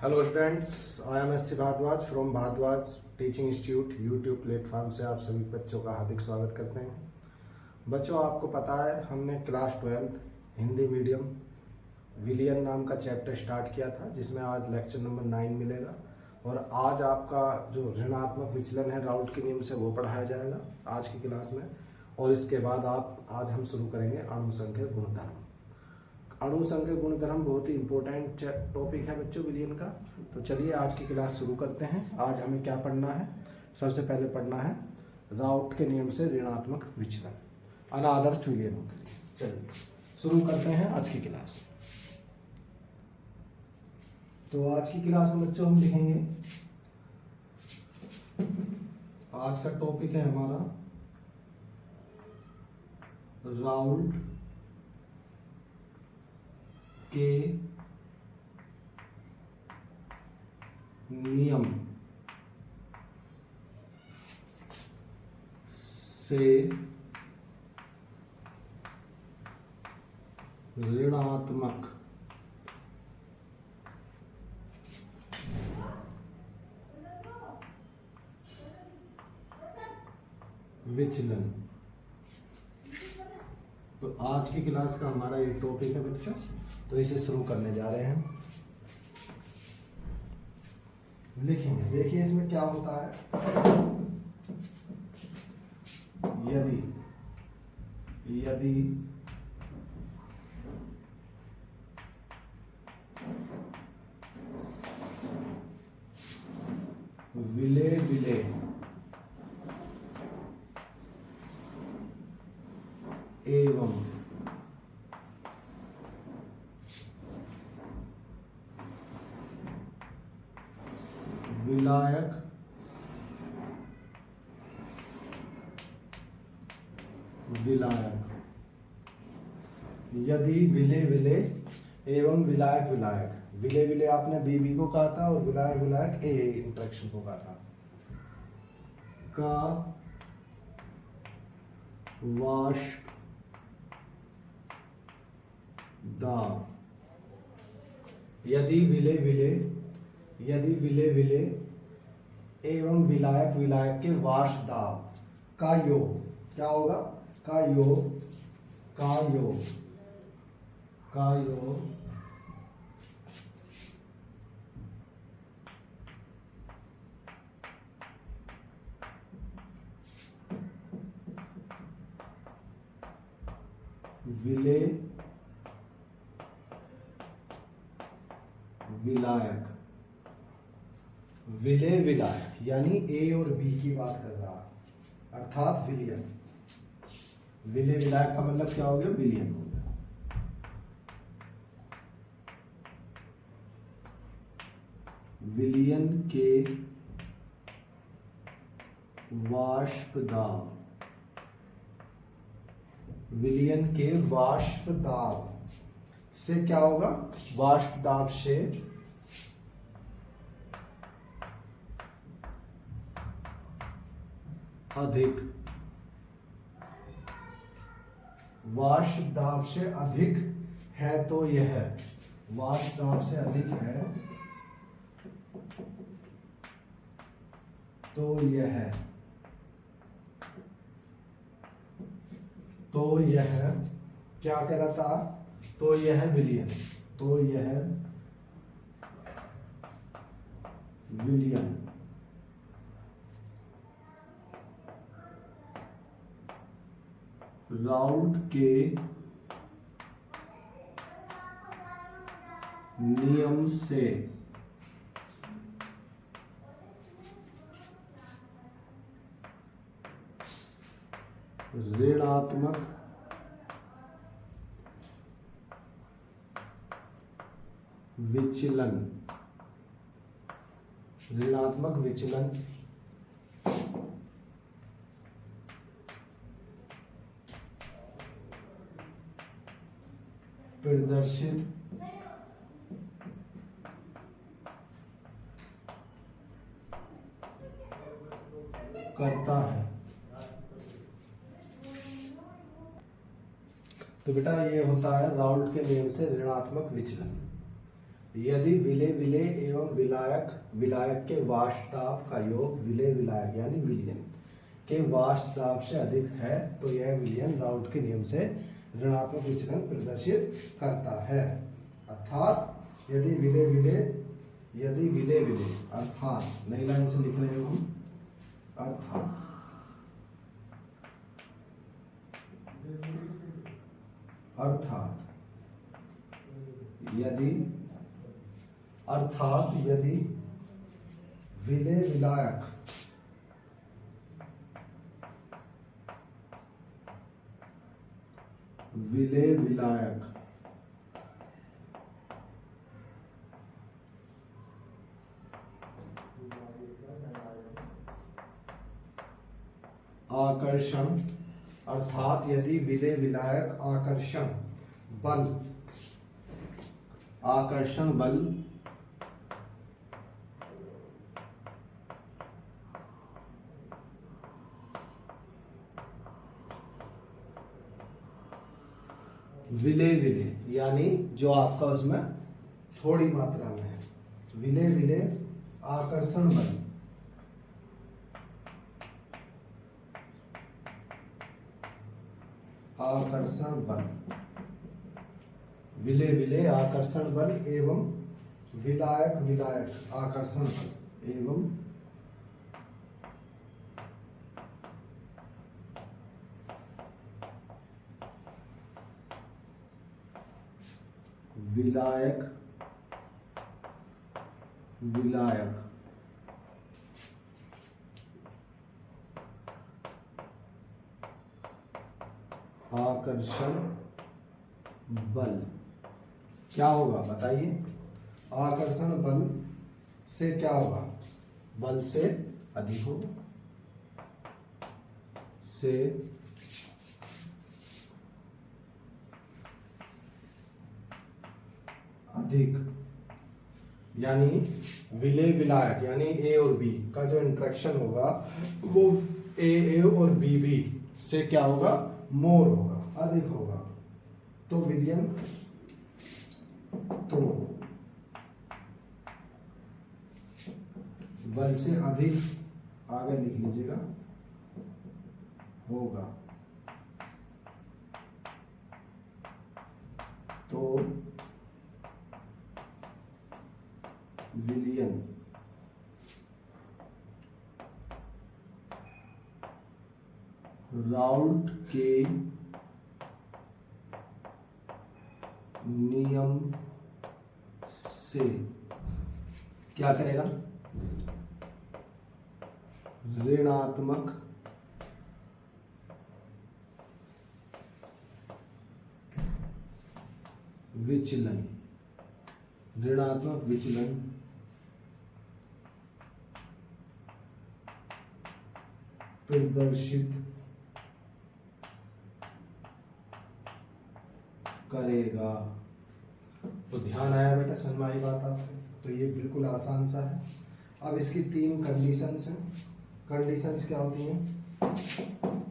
Hello students, I am S C Bhardwaj from Bhardwaj teaching institute YouTube platform से आप सभी बच्चों का हार्दिक स्वागत करते हैं। बच्चों, आपको पता है हमने क्लास 12 हिंदी मीडियम विलियन नाम का चैप्टर स्टार्ट किया था, जिसमें आज लेक्चर नंबर 9 मिलेगा। और आज आपका जो ऋणात्मक विचलन है राउल्ट के नियम से वो पढ़ाया जाएगा आज की क्लास में। और इसके बाद आज हम शुरू करेंगे अणुसंख्यक गुणधर्म। अणुसंख्यक गुणधर्म बहुत ही इंपॉर्टेंट टॉपिक है बच्चों विलियन का। तो चलिए आज की क्लास शुरू करते हैं। आज हमें क्या पढ़ना है? सबसे पहले पढ़ना है राउल्ट के नियम से ऋणात्मक विचलन, अनादर्श विलियन के लिए। चलिए शुरू करते हैं आज की क्लास। तो आज की क्लास में बच्चों हम लिखेंगे, आज का टॉपिक है हमारा राउल्ट के नियम से ऋणात्मक विचलन। तो आज की क्लास का हमारा ये टॉपिक है बच्चों, तो इसे शुरू करने जा रहे हैं। लिखेंगे, देखिए इसमें क्या होता है। यदि विले विले एवं विलायक यदि विले विले एवं विलायक विले विले आपने बी को कहा था और विलायक ए इंटरेक्शन को कहा था का वाष्प दाब। यदि विले विले एवं विलायक के वाष्प दाब का योग क्या होगा? का योग विले विलायक यानी ए और बी की बात कर रहा, अर्थात विलियन। विले विलायक का मतलब क्या हो गया? विलियन हो गया। विलियन के वाष्प दाब से क्या होगा? वाष्प दाब से अधिक, वाष्प दाब से अधिक है तो यह, वाष्प दाब से अधिक है तो यह क्या कहलाता? तो यह विलियन। राउल्ट के नियम से ऋणात्मक विचलन प्रदर्शित करता है। तो बेटा ये होता है राउल्ट के नियम से ऋणात्मक विचलन। यदि विलेय विलेय एवं विलायक विलायक के वाष्प दाब का योग विलेय विलायक यानी विलयन के वाष्प दाब से अधिक है तो यह विलयन राउट के नियम से ऋणात्मक विचलन प्रदर्शित करता है। अर्थात यदि विलेय विलेय अर्थात नई लाइन से लिख रहे हैं हम, अर्थात यदि विलेय विलायक आकर्षण अर्थात यदि विलेय विलायक आकर्षण बल विलेय यानी जो आपका उसमें थोड़ी मात्रा में है, विलेय आकर्षण बल विलेय आकर्षण बल एवं विलायक आकर्षण बल एवं विलायक आकर्षण बल क्या होगा बताइए। आकर्षण बल से क्या होगा, बल से अधिक होगा, से अधिक यानी विलेय विलायक यानी ए और बी का जो इंटरेक्शन होगा वो ए और बी से क्या होगा, मोर होगा, अधिक होगा। तो विलयन तो बल से अधिक आगे लिख लीजिएगा होगा, तो विलयन राउट के नियम से क्या करेगा, ऋणात्मक विचलन प्रदर्शित करेगा। तो ध्यान आया बेटा, समझ में आई बात आपको? तो ये बिल्कुल आसान सा है। अब इसकी 3 कंडीशंस हैं। कंडीशंस क्या होती हैं,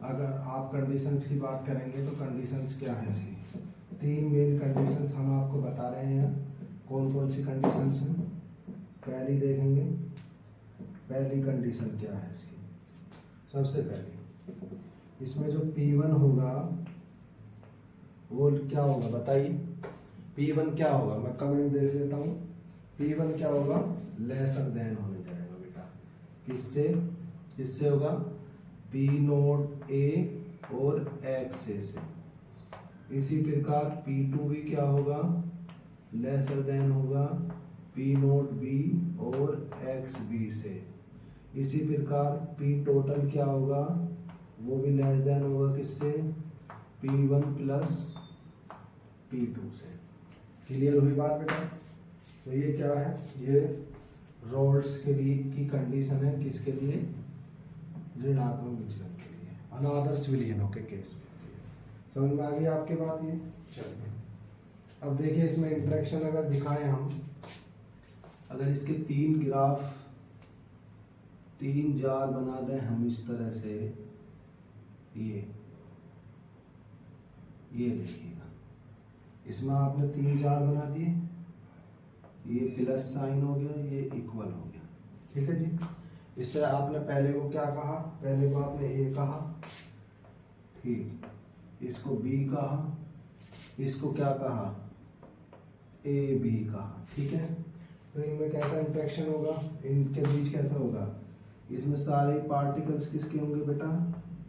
अगर आप कंडीशंस की बात करेंगे तो कंडीशंस क्या है इसकी, 3 मेन कंडीशंस हम आपको बता रहे हैं। कौन कौन सी कंडीशंस हैं, पहली देखेंगे। पहली कंडीशन क्या है इसकी, सबसे पहले इसमें जो P1 होगा वो क्या होगा बताइए। P1 क्या होगा, मैं कमेंट देख लेता हूँ। P1 क्या होगा, लेसर देन होने जाएगा बेटा, किससे होगा, P नोट A और X A से। इसी प्रकार P2 भी क्या होगा, लेसर देन होगा P नोट B और X B से। इसी प्रकार P टोटल क्या होगा, वो भी लेस देन होगा किससे, P1 प्लस P2 से। क्लियर हुई बात बेटा? तो ये क्या है, ये रोड्स के लिए की कंडीशन है, किसके लिए, ऋणात्मक विचलन के लिए, अनादर्श विलयनों के केस में। समझ में आ गई आपकी बात? ये चलिए अब देखिए इसमें इंटरेक्शन अगर दिखाएं हम, अगर इसके 3 ग्राफ 3 जार बना दें हम इस तरह से, ये देखिएगा, इसमें आपने 3 जार बना दिए, ये प्लस साइन हो गया, ये इक्वल हो गया। ठीक है जी। इससे आपने पहले को क्या कहा, पहले को आपने ए कहा, ठीक, इसको बी कहा, इसको क्या कहा, ए बी कहा। ठीक है, तो इनमें कैसा इंटरेक्शन होगा, इनके बीच कैसा होगा, इसमें सारे पार्टिकल्स किसके होंगे बेटा,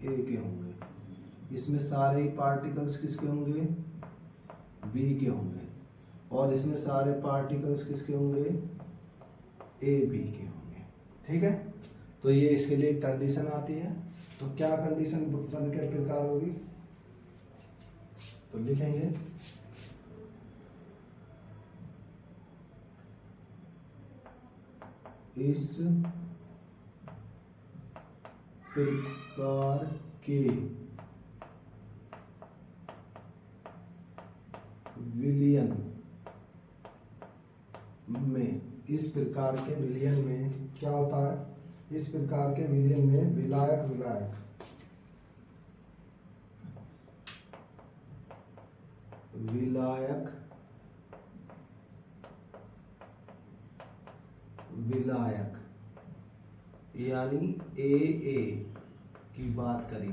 ए के होंगे। इसमें सारे पार्टिकल्स किसके होंगे, बी के होंगे। और इसमें सारे पार्टिकल्स किसके होंगे, ए बी के होंगे। ठीक है, तो ये इसके लिए कंडीशन आती है। तो क्या कंडीशन बनकर प्रकार होगी, तो लिखेंगे इस प्रकार के विलयन में, इस प्रकार के विलयन में क्या होता है, इस प्रकार के विलयन में विलायक विलायक यानी ए की बात करी,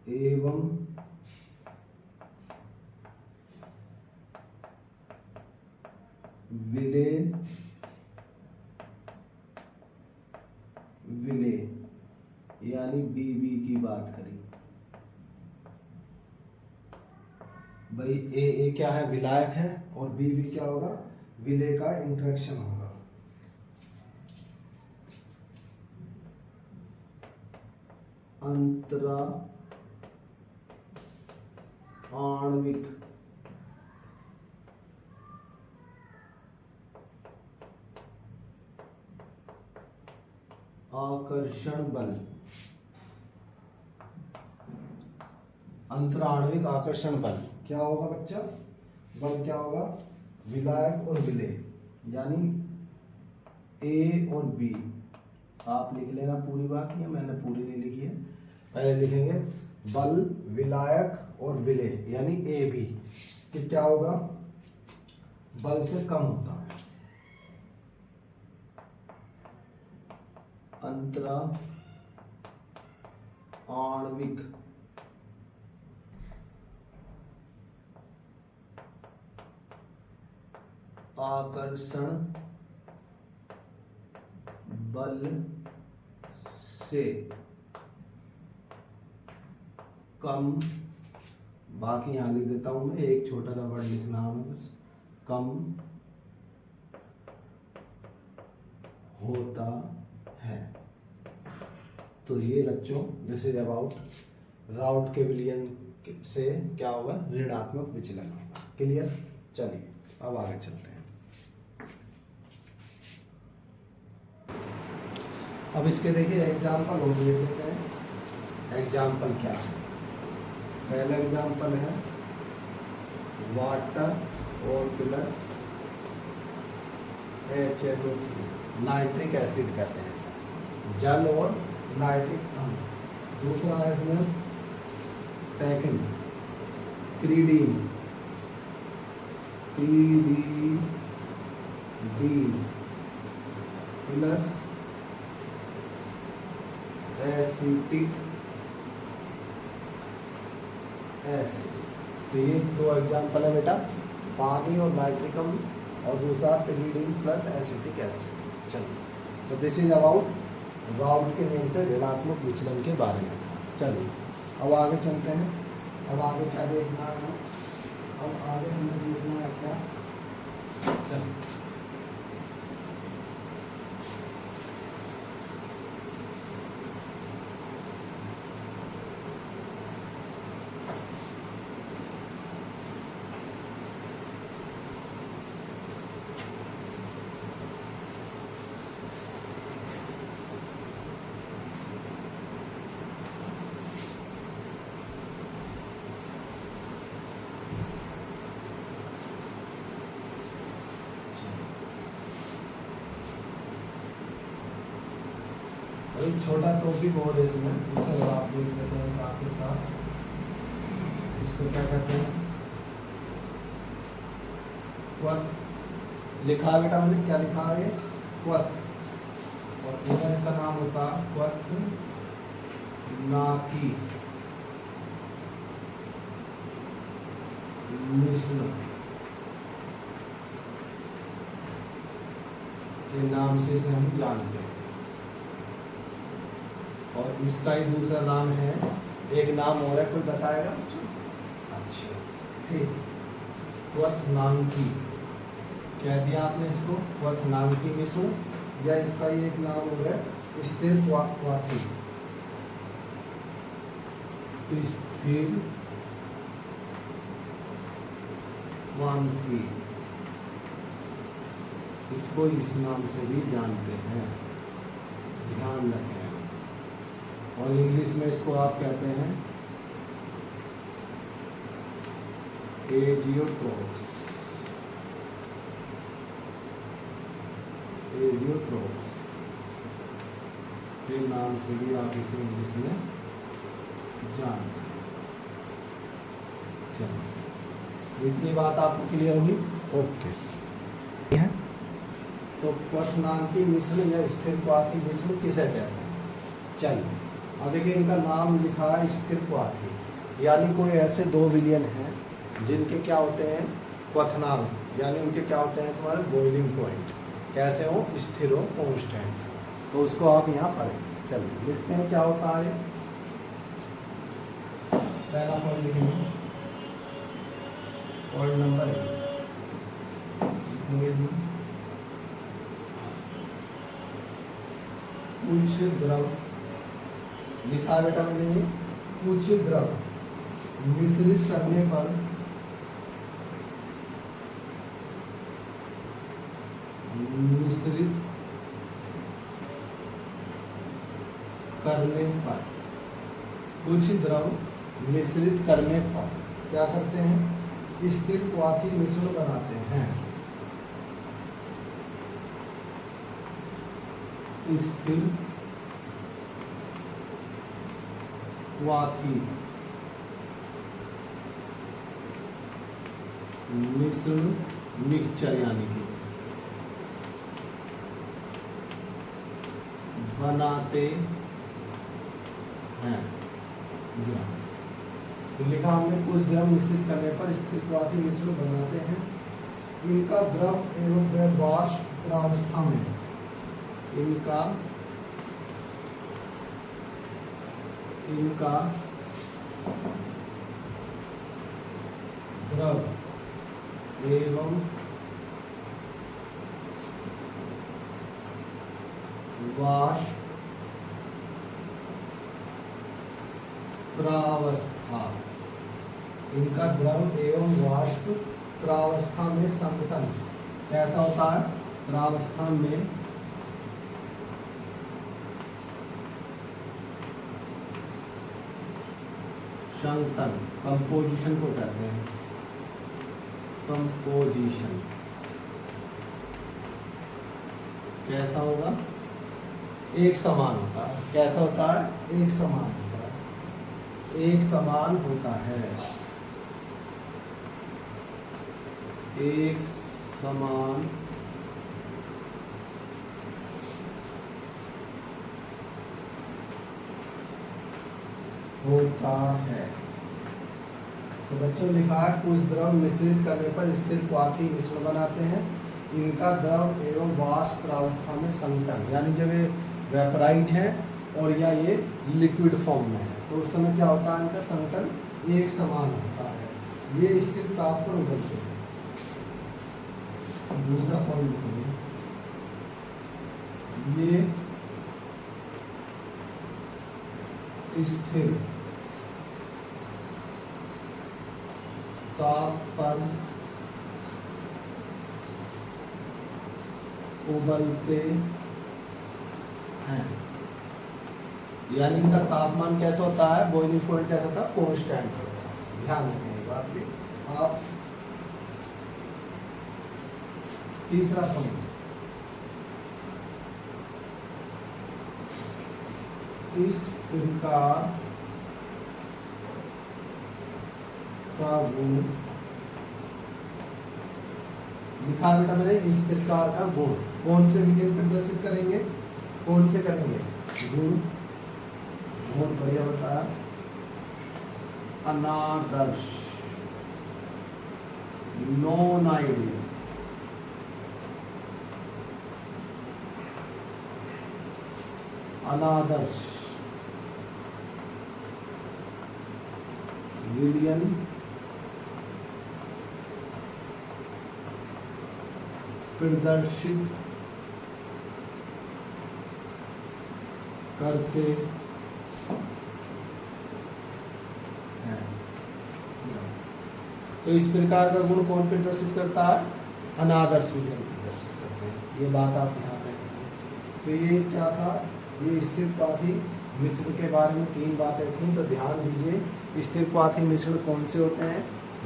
एवं विलेय यानी बीबी की बात करी। भाई ए क्या है, विलायक है, और बीबी क्या होगा, विलेय का इंटरेक्शन होगा। अंतरा आणविक आकर्षण बल, अंतराणविक आकर्षण बल क्या होगा बच्चा, बल क्या होगा, विलायक और विलेय यानी ए और बी। आप लिख लेना पूरी बात, ये मैंने पूरी नहीं लिखी है, पहले लिखेंगे बल, विलायक और विलेय यानी ए बी कि क्या होगा, बल से कम होता है। अंतरा आणविक आकर्षण बल से कम, बाकी यहां लिख देता हूं मैं, एक छोटा सा वर्ड लिखना है बस, कम होता है। तो ये बच्चों दिस इज अबाउट राउट के विलयन से क्या होगा, ऋणात्मक विचलन होगा। क्लियर, चलिए अब आगे चलते हैं। अब इसके देखिए एग्जाम्पल और देख लेते हैं। एग्जाम्पल क्या है, पहला एग्जाम्पल है वाटर और प्लस HNO3, नाइट्रिक एसिड कहते हैं, जल और नाइट्रिक अम्ल। दूसरा है इसमें second pyridine, plus acetic acid. तो ये दो एग्जाम्पल है बेटा, पानी और नाइट्रिक अम्ल, और दूसरा पिरीडीन प्लस एसिटिक एसिड। चलिए, तो दिस इज अबाउट राउट के नियम से ऋणात्मक विचलन के बारे में। चलिए अब आगे चलते हैं। अब आगे क्या देखना है, अब आगे हमें देखना है क्या, चलिए एक छोटा टॉपिक और है इसमें, उसे अगर आप देख लेते हैं साथ के साथ, इसको क्या कहते हैं, क्वथ लिखा है बेटा, मैंने क्या लिखा है? क्वथ। और पूरा इसका नाम होता क्वथ नाकी मिश्र के नाम से इसे हम जानते हैं। और इसका ही दूसरा नाम है, एक नाम और है, कोई बताएगा? अच्छा ठीक, क्वथ नांकी कह दिया आपने इसको, क्वथ नांकी मिश्र, या इसका ही एक नाम और है स्थिर क्वाथी। स्थिर क्वाथी, इसको इस नाम से भी जानते हैं, ध्यान रखें। और इंग्लिश में इसको आप कहते हैं एजियोट्रोप्स। एजियोट्रोप्स के नाम से भी आप इसे इंग्लिश में जानते हैं। चलो, इतनी बात आपको क्लियर हुई? ओके। तो क्वथ नांकी मिश्र या स्थिर क्वाथी मिश्र किसे कहते हैं? चलिए, अब देखिए इनका नाम लिखा है स्थिर क्वाथी, यानी कोई ऐसे दो विलयन हैं जिनके क्या होते हैं? क्वथनांक, यानी उनके क्या होते हैं? तुम्हारे बॉइलिंग पॉइंट कैसे हो? स्थिर हो, कांस्टेंट। तो उसको आप यहाँ पढ़ें। चलिए लिखते हैं क्या होता है। पहला पॉइंट लिखेंगे, पॉइंट नंबर 1 कुछ द्रव लिखा है बेटा मैंने, कुछ द्रव मिश्रित करने पर कुछ द्रव मिश्रित करने पर क्या करते हैं? स्थिर क्वाथी मिश्रण बनाते हैं। स्थिर क्वाथी मिश्रण, मिक्सचर यानी कि बनाते हैं। तो लिखा हमने, कुछ द्रव मिश्रित करने पर स्थिर क्वाथी मिश्रण बनाते हैं। इनका द्रव एवं वाष्प प्रावस्था में, इनका द्रव एवं वाष्प प्रावस्था, इनका द्रव एवं वाष्प प्रावस्था में संघटन कैसा होता है? प्रावस्था में संघटन, कंपोजिशन को कहते हैं, कंपोजिशन कैसा होगा? एक समान होता है। कैसा होता है? एक समान होता है। एक समान होता है, एक समान होता है। तो बच्चों लिखा है, कुछ द्रव मिश्रित करने पर स्थिर क्वाथी मिश्रण बनाते हैं। इनका द्रव एवं वाष्प प्रावस्था में संघटन, यानी जब ये वेपराइज है और या ये लिक्विड फॉर्म में है तो उस समय क्या होता है? इनका संघटन एक समान होता है। ये स्थिर ताप पर उबलते हैं। दूसरा पॉइंट लिखेंगे, ये स्थिर ताप पर उबलते हैं, यानी इनका तापमान कैसा होता है? बॉइलिंग पॉइंट कैसा था? कांस्टेंट होता है। ध्यान रखें बात भी। आप तीसरा पॉइंट, इस प्रकार का गुण लिखा बेटा मैंने इस प्रकार का गुण कौन से विलियन प्रदर्शित करेंगे, कौन से करेंगे गुण, बहुत बढ़िया बताया, अनादर्श, नॉन आइडियल, अनादर्श विलियन प्रदर्शित करते हैं। तो इस प्रकार का गुण कौन प्रदर्शित करता है, अनादर्श विलियन प्रदर्शित करते हैं। ये बात आप ध्यान रखेंगे। तो ये क्या था, ये स्थिरपाथी मिश्रण के बारे में 3 बातें थी, तो ध्यान दीजिए। स्थिरपाथी मिश्रण कौन से होते हैं,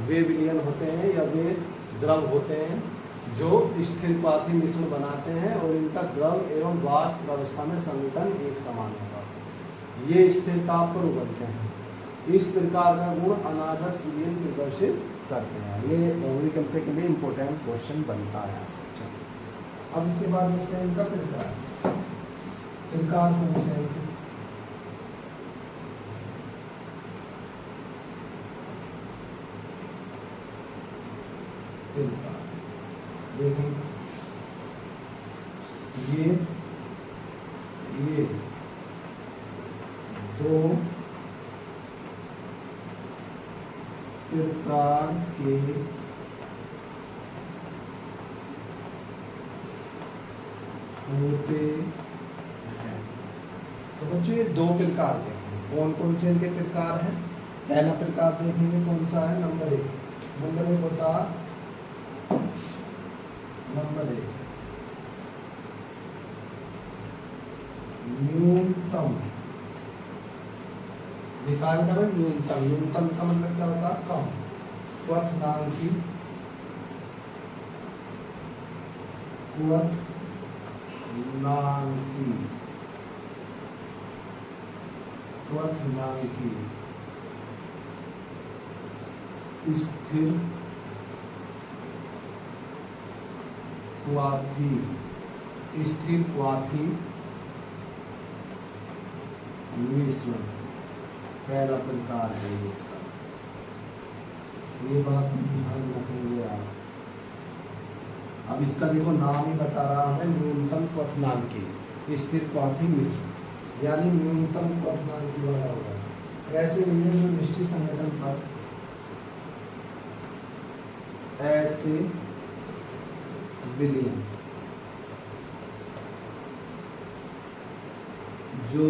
वे विलियन होते हैं या वे द्रव होते हैं जो स्थिरपाथी मिश्रण बनाते हैं और इनका द्रव एवं वाष्प अवस्था में संघटन एक समान होगा, ये स्थिरता पर उबलते हैं। इस प्रकार का गुण अनादर्श विलियन प्रदर्शित करते हैं। ये भौतिक के लिए इंपॉर्टेंट क्वेश्चन बनता है यहाँ से। अब इसके बाद देखते हैं इनका प्रकार, प्रकार कौन से हैं। देखें ये 2 प्रकार के होते हैं। तो बच्चों ये 2 प्रकार के हैं, कौन कौन से इनके प्रकार हैं। पहला प्रकार देखेंगे कौन सा है, नंबर 1 होता नंबर 1 न्यूनतम, लिखा है बेटा न्यूनतम, न्यूनतम का मतलब क्या होता है, कम, क्वथनांकी, क्वथनांकी स्थिर क्वाथी मिश्रण पहला प्रकार है इसका। ये बात ध्यान रखेंगे आप। अब इसका देखो नाम ही बता रहा है, न्यूनतम क्वथनांकी स्थिर क्वाथी मिश्रण, यानी न्यूनतम क्वथनांकी वाला होगा। ऐसे विलियन जो निश्चित संगठन पर, ऐसे विलियन जो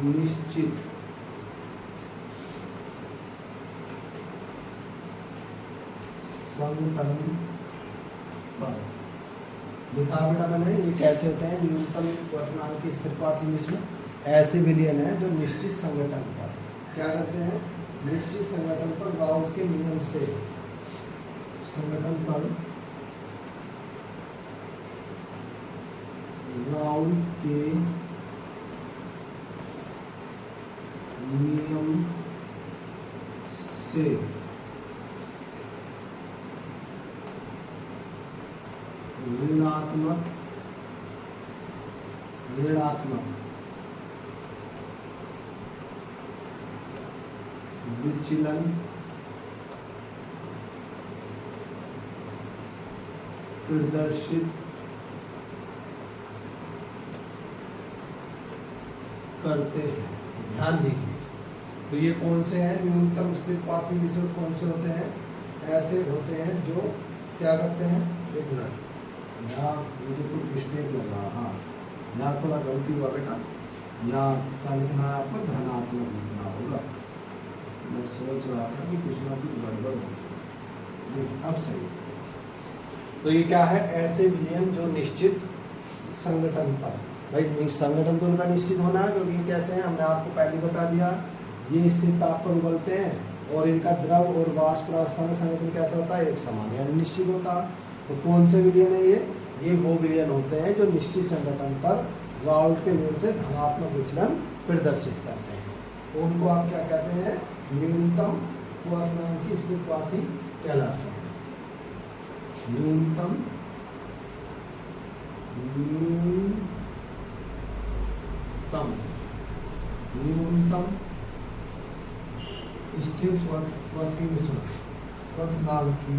निश्चित संगठन पर, लिखा बेटा मैंने, ये कैसे होते हैं न्यूनतम क्वथनांकी स्थिरपाथी मिश्रण, ऐसे विलियन है जो निश्चित संगठन पर क्या करते हैं, निश्चित संगठन पर राउल्ट के नियम से, संगठन पर राउल्ट के नियम से ऋणात्मक विचलन प्रदर्शित करते हैं। ध्यान दीजिए, तो ये कौन से हैं न्यूनतम स्थिरपाथी मिश्रण, कौन से होते हैं, ऐसे होते हैं जो क्या करते हैं, एक मिनट यहाँ मुझे कुछ मिस्टेक लगा, हाँ यहाँ थोड़ा गलती हुआ बेटा, यहाँ क्या लिखना है आपको, धनात्मक लिखना होगा। मैं सोच रहा था कि कुछ ना कुछ गड़बड़ हो, अब सही। तो ये क्या है, ऐसे विलियन जो निश्चित संगठन पर, भाई संगठन तो उनका निश्चित होना है, क्योंकि ये कैसे हैं हमने आपको पहले बता दिया, ये स्थिर ताप पर उबलते हैं और इनका द्रव और वाष्प अवस्था में संगठन कैसा होता है, एक समान यानी निश्चित होता है। तो कौन से विलियन है ये वो विलियन होते हैं जो निश्चित संगठन पर राउल्ट के नियम से धनात्मक विचलन प्रदर्शित करते हैं। तो उनको आप क्या कहते हैं, न्यूनतम क्वथनांकी स्थिर क्वाथी कहलाता है। न्यूनतम स्थिर क्वथी मिश्रण क्वथनांकी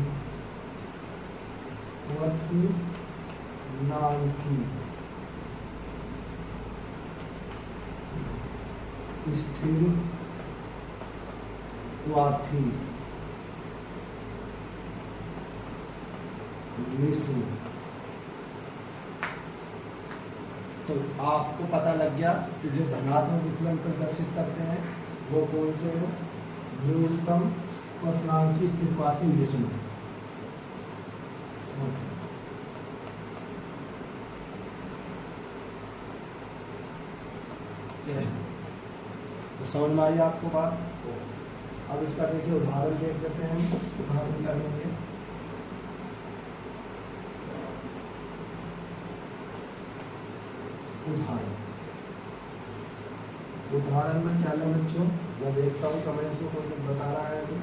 स्थिर क्वाथी मिश्रण। तो आपको पता लग गया कि जो धनात्मक विचलन प्रदर्शित करते हैं वो कौन से हैं? न्यूनतम क्वथनांकी स्थिर क्वाथी मिश्रण। तो समझ में आई आपको बात? अब इसका देखिए उदाहरण देख लेते हैं हम। उदाहरण क्या लेंगे? उदाहरण में क्या लें बच्चों? मैं देखता हूँ कमेंट्स में कोई बता रहा है तो।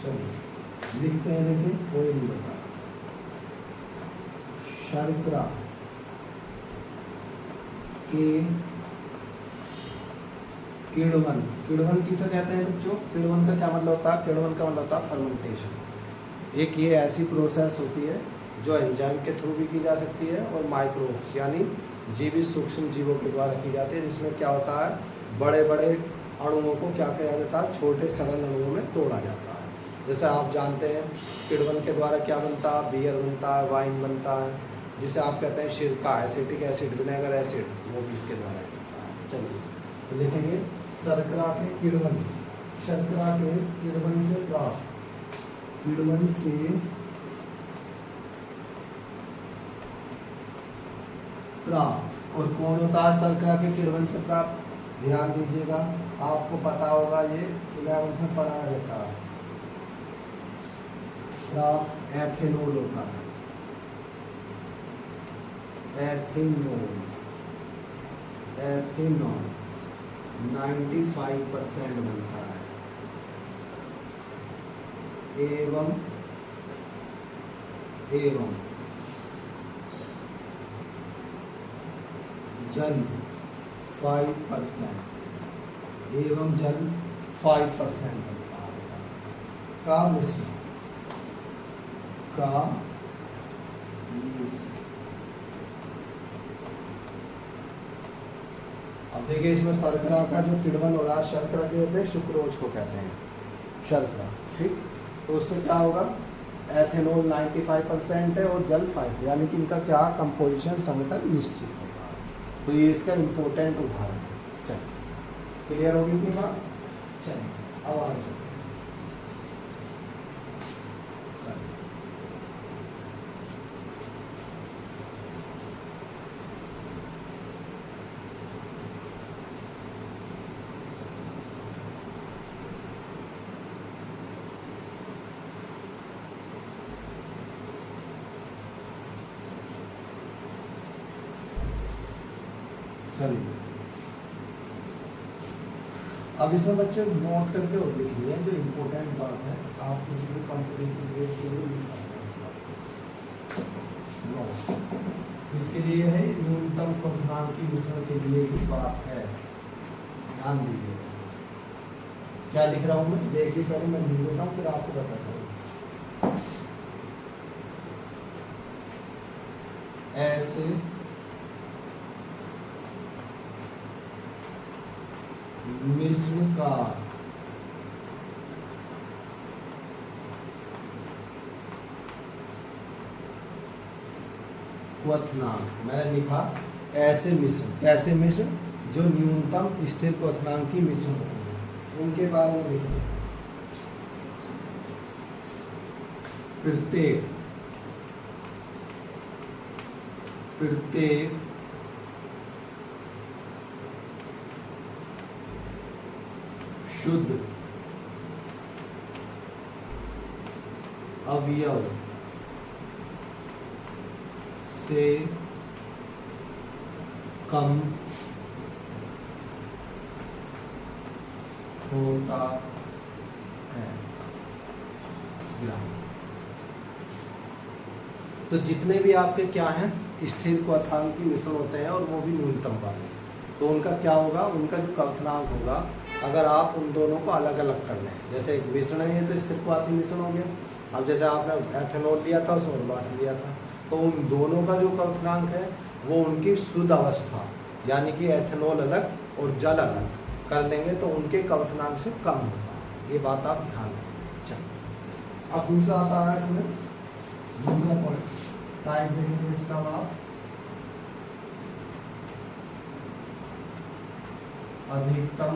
चलिए लिखते हैं, देखिए कोई नहीं बता। शर्करा के किण्वन, किण्वन किसे कहते हैं बच्चों? किण्वन का क्या मतलब होता है? किण्वन का मतलब होता है फर्मेंटेशन। एक ये ऐसी प्रोसेस होती है जो एंजाइम के थ्रू भी की जा सकती है और माइक्रोब्स यानी जीवित सूक्ष्म जीवों के द्वारा की जाती है, जिसमें क्या होता है बड़े बड़े अणुओं को क्या किया जाता है? छोटे सरल अणुओं में तोड़ा जाता है। जैसे आप जानते हैं किण्वन के द्वारा क्या बनता है? बियर बनता है, वाइन बनता है, जिसे आप कहते हैं सिरका, एसिटिक एसिड, विनेगर एसिड, वो भी इसके द्वारा बनता है। चलिए तो लिखेंगे शर्करा के किण्वन, शर्करा के किण्वन से प्राप्त, किण्वन से प्राप्त। और कौन होता है शर्करा के किण्वन से प्राप्त? ध्यान दीजिएगा, आपको पता होगा ये 11th में पढ़ाया जाता है। प्राप्त एथेनॉल होता है, एथेनॉल 95% बनता है। एवं जल 5%, एवं जल 5% बनता है। का मिश्रण, का मिश्रण। अब देखिए इसमें शर्करा का जो किण्वन हो रहा है, शर्करा के कहते हैं सुक्रोज को कहते हैं शर्करा, ठीक। तो उससे क्या होगा? एथेनॉल 95% है और जल 5, यानी कि इनका क्या कंपोजिशन संगठन निश्चित होगा। तो ये इसका इम्पोर्टेंट उदाहरण है। चलिए क्लियर होगी इतनी बात? चलिए अब आगे चलते हैं। चलिए अब इसमें बच्चे नोट करके और लिखिए जो इम्पोर्टेंट बात है, आप किसी भी कंपटीशन बेस के लिए लिख सकते हैं इस बात। इसके लिए है न्यूनतम क्वथनांकी मिश्रण के लिए ही बात है, ध्यान दीजिए। क्या लिख रहा हूँ मैं? देखिए पहले मैं लिख देता हूँ फिर आपको बताता हूँ। ऐसे मिश्रण का क्वथनांक, मैंने लिखा ऐसे मिश्रण, कैसे मिश्रण? जो न्यूनतम स्थिर क्वथनांकी मिश्रण होते हैं उनके बारे में लिखिए। प्रत्येक शुद्ध अवयव से कम होता है ग्राम। तो जितने भी आपके क्या हैं स्थिर क्वथनांक मिश्रण होते हैं और वो भी न्यूनतम वाले, तो उनका क्या होगा, उनका जो क्वथनांक होगा, अगर आप उन दोनों को अलग अलग कर लें, जैसे एक मिश्रण है तो स्थिर क्वथनांक मिश्रण हो गया। अब जैसे आपने एथेनॉल लिया था, सोन वाटर लिया था, तो उन दोनों का जो क्वथनांक है वो उनकी शुद्ध अवस्था, यानी कि एथेनॉल अलग और जल अलग कर लेंगे तो उनके क्वथनांक से कम होता है। ये बात आप ध्यान रखें। चलो अब दूसरा आता है, इसमें दूसरा पॉइंट टाइप देखेंगे इसका आप अधिकतम।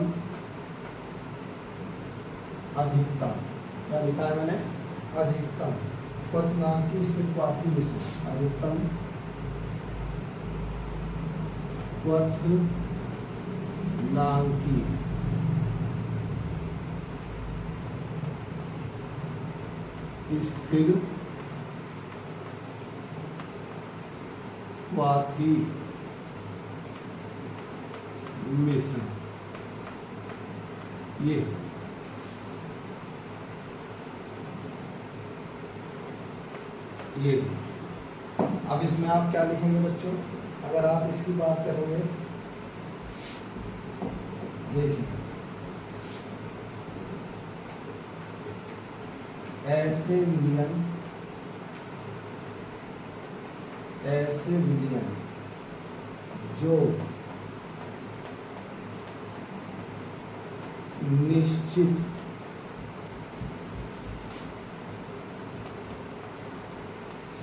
अधिकतम क्या लिखा है मैंने, अधिकतम क्वथनांक की स्थिर क्वथनांक मिश्रण, अधिकतम क्वथनांक की स्थिर क्वथनांक मिश्रण, ये अब इसमें आप क्या लिखेंगे बच्चों, अगर आप इसकी बात करेंगे, देखिए ऐसे विलयन जो निश्चित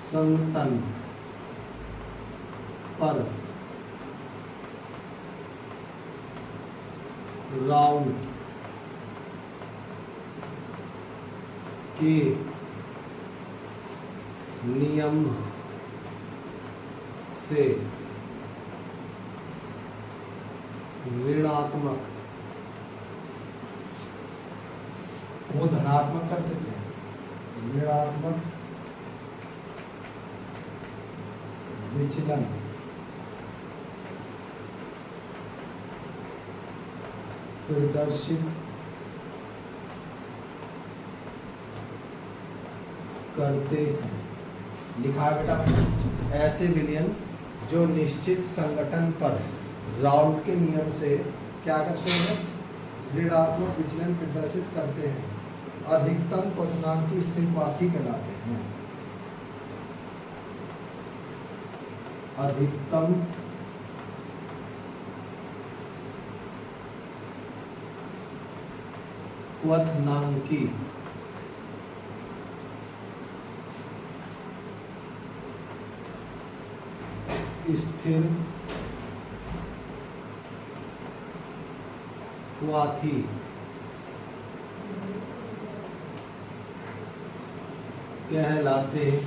संतन पर राउंड के नियम से ऋणात्मक, वो धनात्मक कर देते हैं, ऋणात्मक विचलन प्रदर्शित करते हैं। लिखा है बेटा, ऐसे विलयन जो निश्चित संगठन पर राउंड के नियम से क्या करते हैं, ऋणात्मक विचलन प्रदर्शित करते हैं, अधिकतम क्वथनांक की स्थिर क्वथनांक कहलाते हैं। अधिकतम क्वथनांक की स्थिर क्वथनांक कहलाते हैं।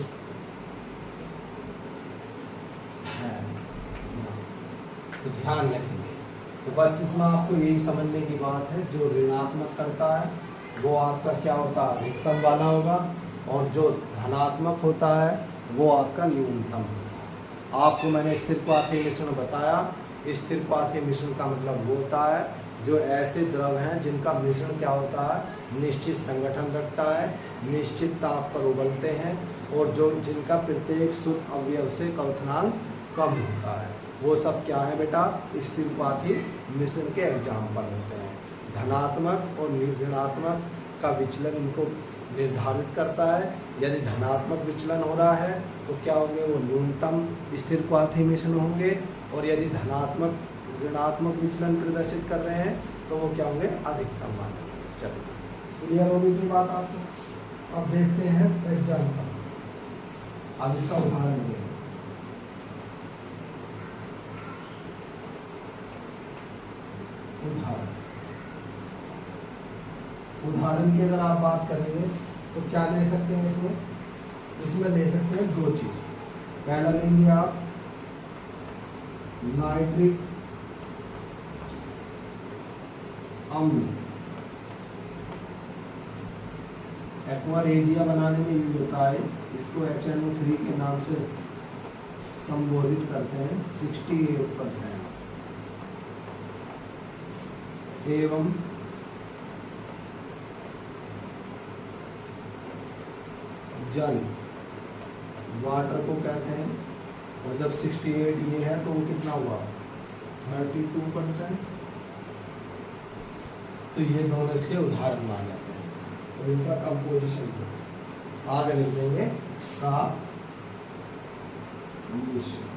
तो ध्यान रखेंगे, तो बस इसमें आपको यही समझने की बात है, जो ऋणात्मक करता है वो आपका क्या होता है, अधिकतम वाला होगा, और जो धनात्मक होता है वो आपका न्यूनतम। आपको मैंने स्थिर क्वथनांक मिश्रण बताया। स्थिर क्वथनांक मिश्रण का मतलब वो होता है जो ऐसे द्रव हैं जिनका मिश्रण क्या होता है, निश्चित संगठन रखता है, निश्चित ताप पर उबलते हैं, और जो जिनका प्रत्येक शुद्ध अवयव से क्वथनांक कम होता है, वो सब क्या है बेटा, स्थिर क्वथनांक मिश्रण के एग्जाम्पल होते हैं। धनात्मक और ऋणात्मक का विचलन इनको निर्धारित करता है। यदि धनात्मक विचलन हो रहा है तो क्या होंगे, वो न्यूनतम स्थिर क्वथनांक मिश्रण होंगे, और यदि धनात्मक ऋणात्मक विचलन प्रदर्शित कर रहे हैं तो वो क्या होंगे, अधिकतम वाले। चलो क्लियर होगी की बात आपको। अब देखते हैं एग्जाम्पल, अब इसका उदाहरण लेंगे। उदाहरण की अगर आप बात करेंगे तो क्या ले सकते हैं इसमें ले सकते हैं दो चीज। पहला लेंगे आप नाइट्रिक अम्ल, एक्वा रेजिया बनाने में यूज होता है, इसको HNO3 के नाम से संबोधित करते हैं 68%। एवं जल वाटर को कहते हैं। और जब 68 ये है तो वो कितना हुआ 32%। तो ये दोनों इसके उदाहरण मान जाते हैं। तो इनका कंपोजिशन आगे लिख देंगे का मिश्रण।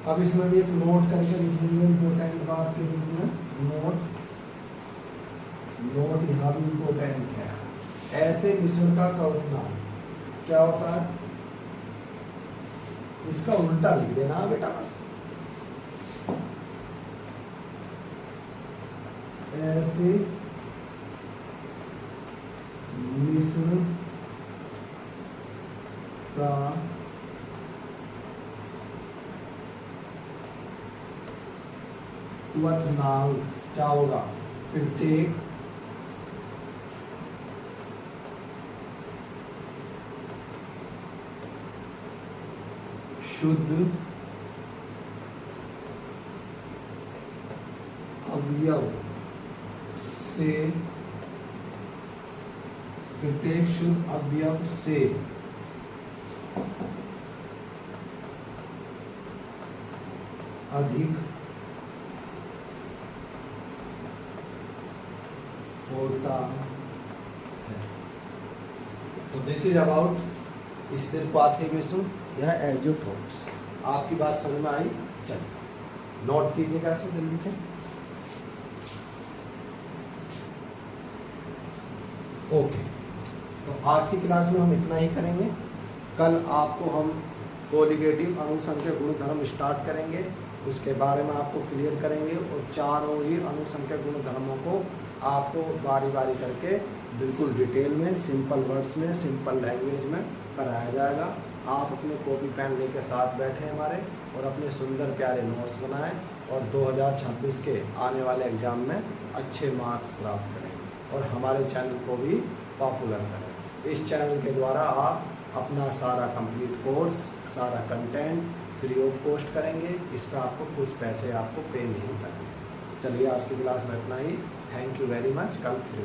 अब इसमें भी एक नोट करके लिख देंगे इम्पोर्टेंट बात के रूप में। नोट यहाँ भी इम्पोर्टेंट है। ऐसे मिश्रण का क्वथनांक क्या होता है, इसका उल्टा लिख देना बेटा बस। ऐसे मिश्रण का क्वथनांक क्या होगा, प्रत्येक शुद्ध अवयव से, प्रत्येक शुद्ध अवयव से अधिक होता है। तो दिस इज अबाउट स्थिर पाथी मिश्रण या एजोट्रोप्स। आपकी बात समझ में आई? चलिए नोट कीजिएगा इसे जल्दी से। ओके, तो आज की क्लास में हम इतना ही करेंगे। कल आपको हम कोलिगेटिव अनुसंख्यक गुणधर्म स्टार्ट करेंगे, उसके बारे में आपको क्लियर करेंगे और चारों ही अनुसंख्यक गुणधर्मों को आपको बारी बारी करके बिल्कुल डिटेल में, सिंपल वर्ड्स में, सिंपल लैंग्वेज में कराया जाएगा। आप अपने कॉपी पेन लेके साथ बैठे हमारे और अपने सुंदर प्यारे नोट्स बनाएं और 2026 के आने वाले एग्ज़ाम में अच्छे मार्क्स प्राप्त करें और हमारे चैनल को भी पॉपुलर करें। इस चैनल के द्वारा आप अपना सारा कंप्लीट कोर्स, सारा कंटेंट फ्री ऑफ कॉस्ट करेंगे। इस पर आपको कुछ पैसे आपको पे नहीं करने। चलिए आज की क्लास में इतना ही। Thank you very much. कल फ्री